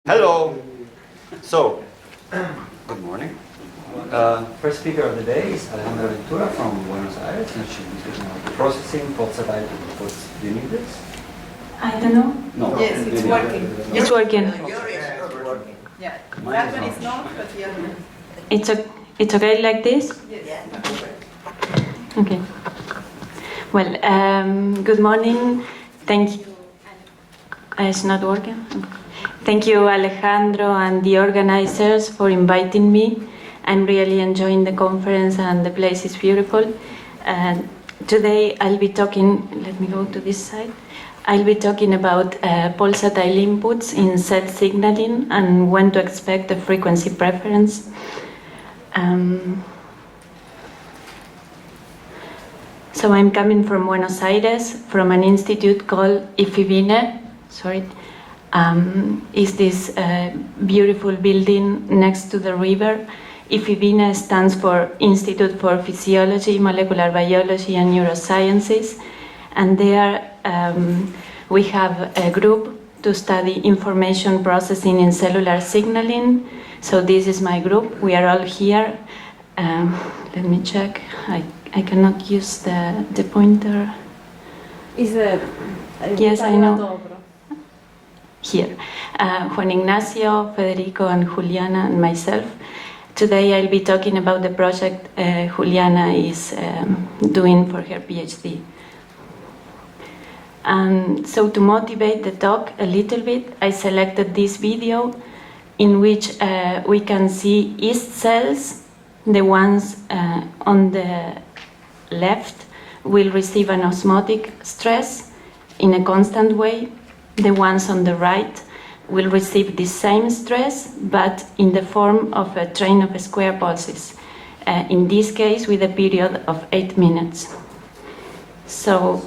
Hello. So, good morning. First speaker of the day is Alejandra Ventura from Buenos Aires, and she'll be speaking about processing pulsatile inputs. Do you need this? I don't know. No. Yes, it's working. It's working. Yeah, that one is not, but the other one. It's okay like this? Yes. Okay. Well, good morning. Thank you. It's not working? Okay. Thank you, Alejandro, and the organizers for inviting me. I'm really enjoying the conference, and the place is beautiful. And today I'll be talking, let me go to this side. I'll be talking about pulsatile inputs in cell signaling and when to expect the frequency preference. So I'm coming from Buenos Aires, from an institute called IFIBYNE. Is this beautiful building next to the river. IFIBYNE stands for Institute for Physiology, Molecular Biology and Neurosciences, and there we have a group to study information processing in cellular signaling. So this is my group. We are all here. Let me check. I cannot use the pointer. Yes, I know. Here. Juan Ignacio, Federico, and Juliana, and myself. Today I'll be talking about the project Juliana is doing for her PhD. So to motivate the talk a little bit, I selected this video in which we can see yeast cells. The ones on the left will receive an osmotic stress in a constant way. The ones on the right will receive the same stress, but in the form of a train of square pulses, in this case with a period of 8 minutes. So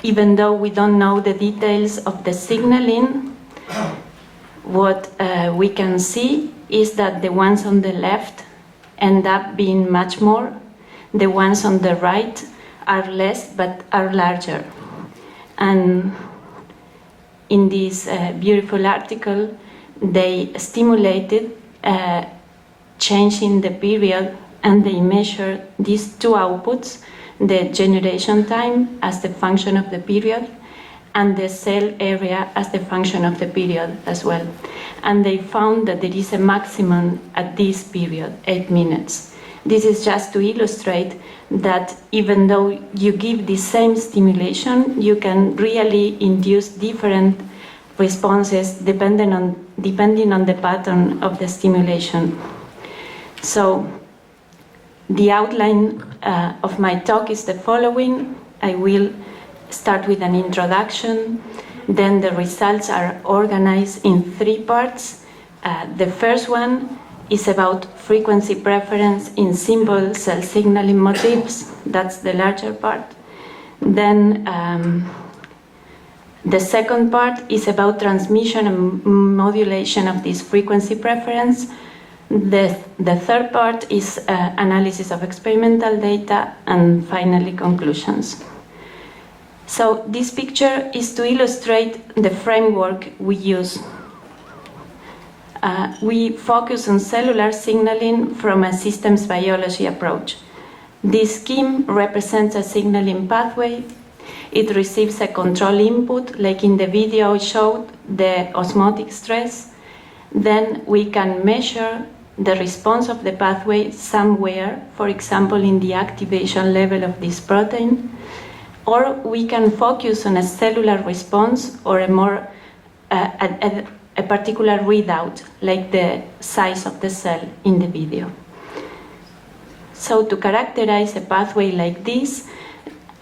even though we don't know the details of the signaling, what we can see is that the ones on the left end up being much more. The ones on the right are less but are larger. And in this beautiful article, they stimulated change in the period, and they measured these two outputs, the generation time as the function of the period, and the cell area as the function of the period as well. And they found that there is a maximum at this period, 8 minutes. This is just to illustrate that even though you give the same stimulation, you can really induce different responses depending on the pattern of the stimulation. So the outline of my talk is the following. I will start with an introduction, then the results are organized in 3 parts. The first one is about frequency preference in simple cell signaling motifs. That's the larger part. Then the second part is about transmission and modulation of this frequency preference. The third part is analysis of experimental data, and finally conclusions. So this picture is to illustrate the framework we use. We focus on cellular signaling from a systems biology approach. This scheme represents a signaling pathway. It receives a control input, like in the video I showed, the osmotic stress. Then we can measure the response of the pathway somewhere, for example, in the activation level of this protein. Or we can focus on a cellular response or a particular readout, like the size of the cell in the video. So to characterize a pathway like this,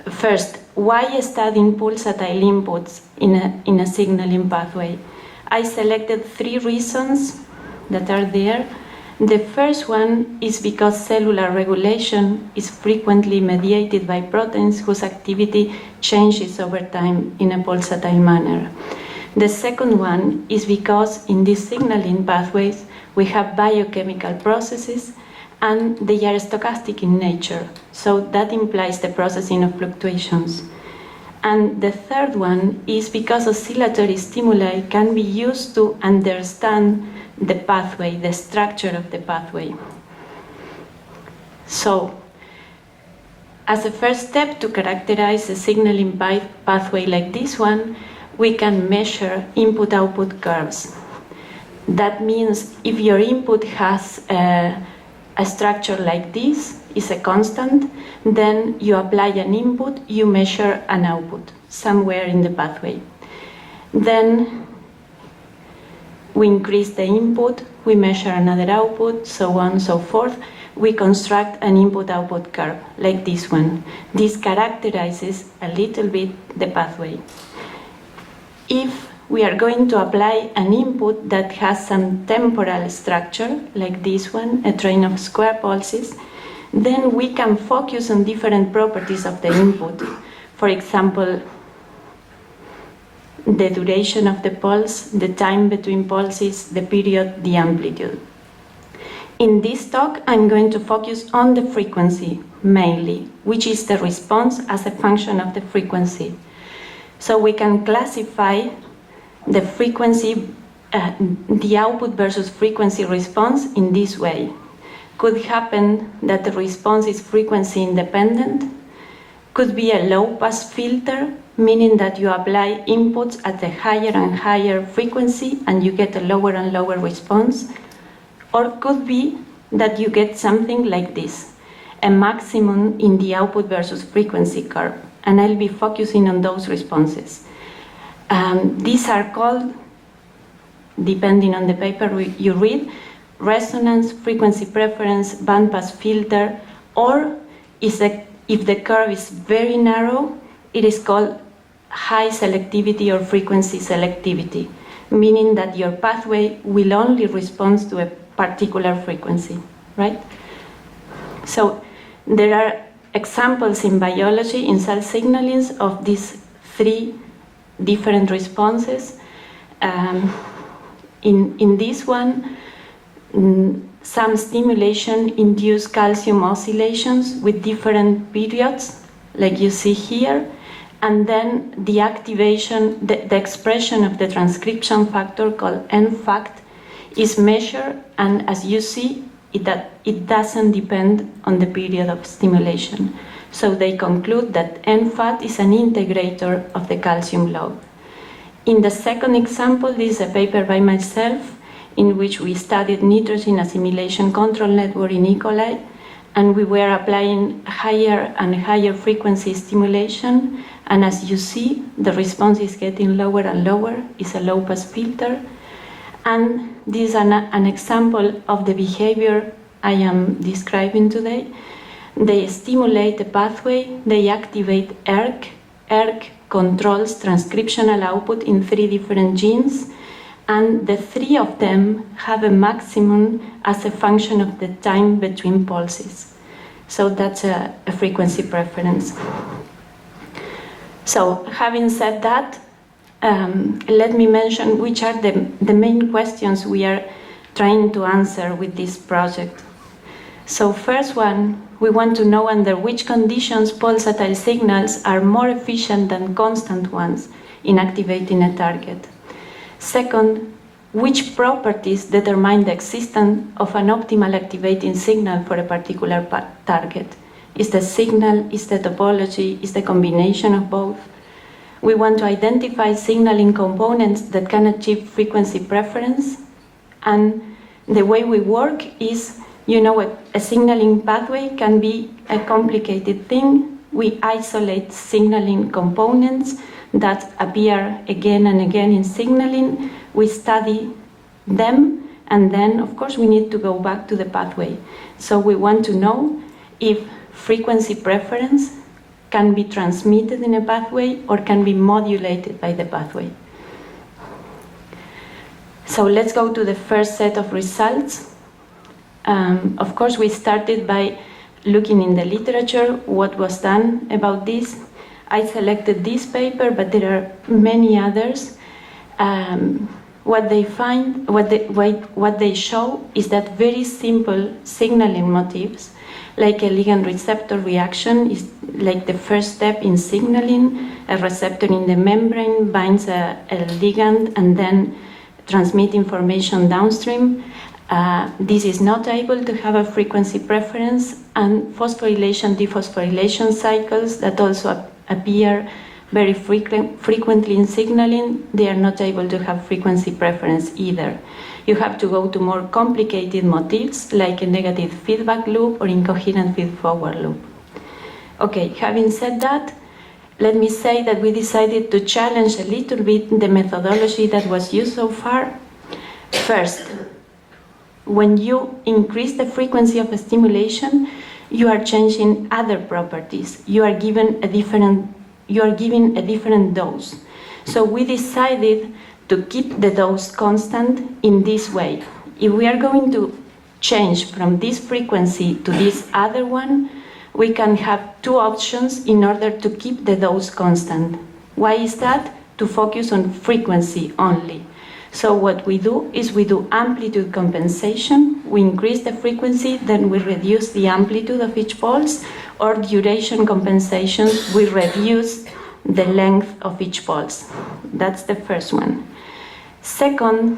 first, why studying pulsatile inputs in a signaling pathway? I selected 3 reasons that are there. The first one is because cellular regulation is frequently mediated by proteins whose activity changes over time in a pulsatile manner. The second one is because in these signaling pathways we have biochemical processes and they are stochastic in nature, so that implies the processing of fluctuations. And the third one is because oscillatory stimuli can be used to understand the pathway, the structure of the pathway. So, as a first step to characterize a signaling pathway like this one, we can measure input-output curves. That means if your input has a structure like this, is a constant, then you apply an input, you measure an output somewhere in the pathway. Then we increase the input, we measure another output, so on and so forth. We construct an input-output curve like this one. This characterizes a little bit the pathway. If we are going to apply an input that has some temporal structure, like this one, a train of square pulses, then we can focus on different properties of the input. For example, the duration of the pulse, the time between pulses, the period, the amplitude. In this talk, I'm going to focus on the frequency mainly, which is the response as a function of the frequency. So we can classify the frequency, the output versus frequency response in this way. Could happen that the response is frequency independent. Could be a low-pass filter, meaning that you apply inputs at a higher and higher frequency and you get a lower and lower response. Or could be that you get something like this, a maximum in the output versus frequency curve. And I'll be focusing on those responses. These are called, depending on the paper you read, resonance, frequency preference, bandpass filter, or if the curve is very narrow, it is called high selectivity or frequency selectivity, meaning that your pathway will only respond to a particular frequency, right? So there are examples in biology, in cell signalings, of these three different responses. In this one, some stimulation induced calcium oscillations with different periods, like you see here, and then the activation, the expression of the transcription factor called NFACT is measured, and as you see, it doesn't depend on the period of stimulation. So they conclude that NFAT is an integrator of the calcium load. In the second example, this is a paper by myself in which we studied nitrogen assimilation control network in E. coli, and we were applying higher and higher frequency stimulation, and as you see, the response is getting lower and lower. It's a low-pass filter. And this is an example of the behavior I am describing today. They stimulate the pathway, they activate ERK. ERK controls transcriptional output in 3 different genes, and the 3 of them have a maximum as a function of the time between pulses. So that's a frequency preference. So having said that, let me mention which are the main questions we are trying to answer with this project. So first one, we want to know under which conditions pulsatile signals are more efficient than constant ones in activating a target. Second, which properties determine the existence of an optimal activating signal for a particular target? Is the signal, is the topology, is the combination of both? We want to identify signaling components that can achieve frequency preference, and the way we work is, you know, a signaling pathway can be a complicated thing. We isolate signaling components that appear again and again in signaling. We study them, and then, of course, we need to go back to the pathway. So we want to know if frequency preference can be transmitted in a pathway or can be modulated by the pathway. So let's go to the first set of results. Of course, we started by looking in the literature what was done about this. I selected this paper, but there are many others. What they find, what they show is that very simple signaling motifs, like a ligand receptor reaction is like the first step in signaling. A receptor in the membrane binds a ligand and then transmit information downstream. This is not able to have a frequency preference, and phosphorylation dephosphorylation cycles that also appear very frequently in signaling, they are not able to have frequency preference either. You have to go to more complicated motifs like a negative feedback loop or incoherent feed-forward loop. Okay, having said that, let me say that we decided to challenge a little bit the methodology that was used so far. First, when you increase the frequency of a stimulation, you are changing other properties. You are giving a different dose. So we decided to keep the dose constant in this way. If we are going to change from this frequency to this other one, we can have two options in order to keep the dose constant. Why is that? To focus on frequency only. So what we do is we do amplitude compensation. We increase the frequency, then we reduce the amplitude of each pulse, or duration compensation, we reduce the length of each pulse. That's the first one. Second,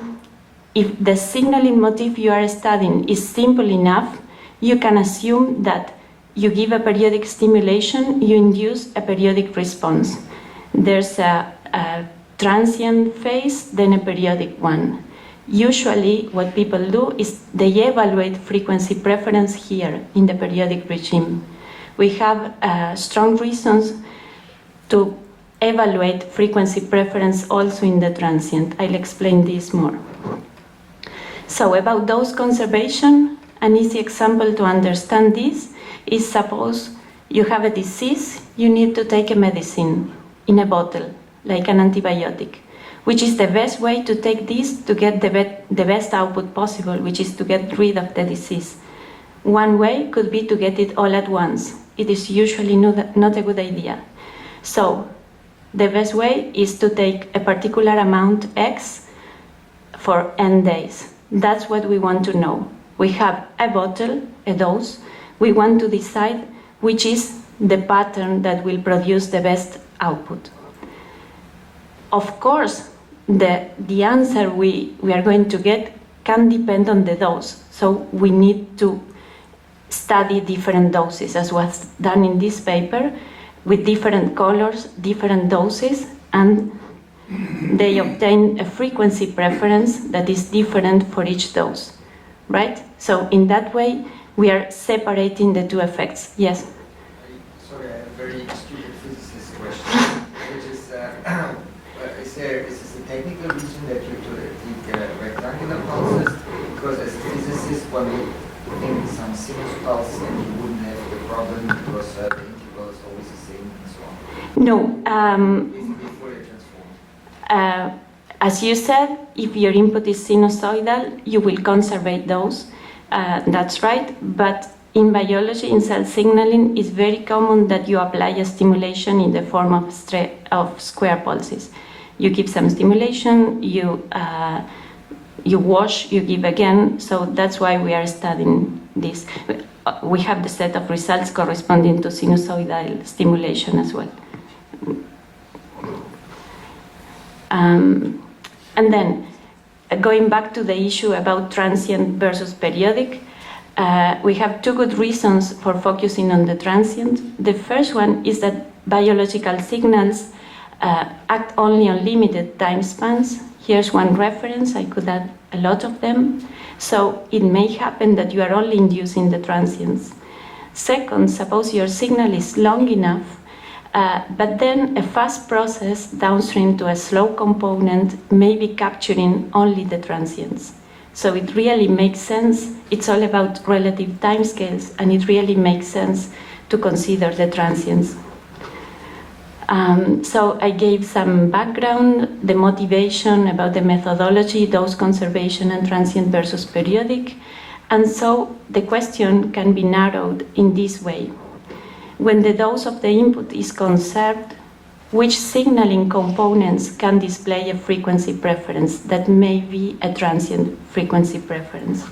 if the signaling motif you are studying is simple enough, you can assume that you give a periodic stimulation, you induce a periodic response. There's a transient phase, then a periodic one. Usually what people do is they evaluate frequency preference here in the periodic regime. We have strong reasons to evaluate frequency preference also in the transient. I'll explain this more. So about dose conservation, an easy example to understand this is suppose you have a disease, you need to take a medicine in a bottle, like an antibiotic, which is the best way to take this to get the best output possible, which is to get rid of the disease. One way could be to get it all at once. It is usually not a good idea. So the best way is to take a particular amount X for n days. That's what we want to know. We have a bottle, a dose. We want to decide which is the pattern that will produce the best output. Of course, the answer we are going to get can depend on the dose. So we need to study different doses, as was done in this paper, with different colors, different doses, and they obtain a frequency preference that is different for each dose, right? So in that way, we are separating the two effects. Yes? Sorry, I have a very stupid physicist question, which is, is this a technical reason that you take rectangular pulses? Because as a physicist, one would think some sinus pulse and you wouldn't have the problem because the interval is always the same and so on. No. If Fourier transform. As you said, if your input is sinusoidal, you will conserve those. That's right. But in biology, in cell signaling, it's very common that you apply a stimulation in the form of square pulses. You give some stimulation, you wash, you give again. So that's why we are studying this. We have the set of results corresponding to sinusoidal stimulation as well. And then, going back to the issue about transient versus periodic, we have two good reasons for focusing on the transient. The first one is that biological signals act only on limited time spans. Here's one reference, I could add a lot of them. So it may happen that you are only inducing the transients. Second, suppose your signal is long enough, but then a fast process downstream to a slow component may be capturing only the transients. So it really makes sense. It's all about relative timescales, and it really makes sense to consider the transients. So I gave some background, the motivation about the methodology, dose conservation and transient versus periodic. And so the question can be narrowed in this way. When the dose of the input is conserved, which signaling components can display a frequency preference that may be a transient frequency preference?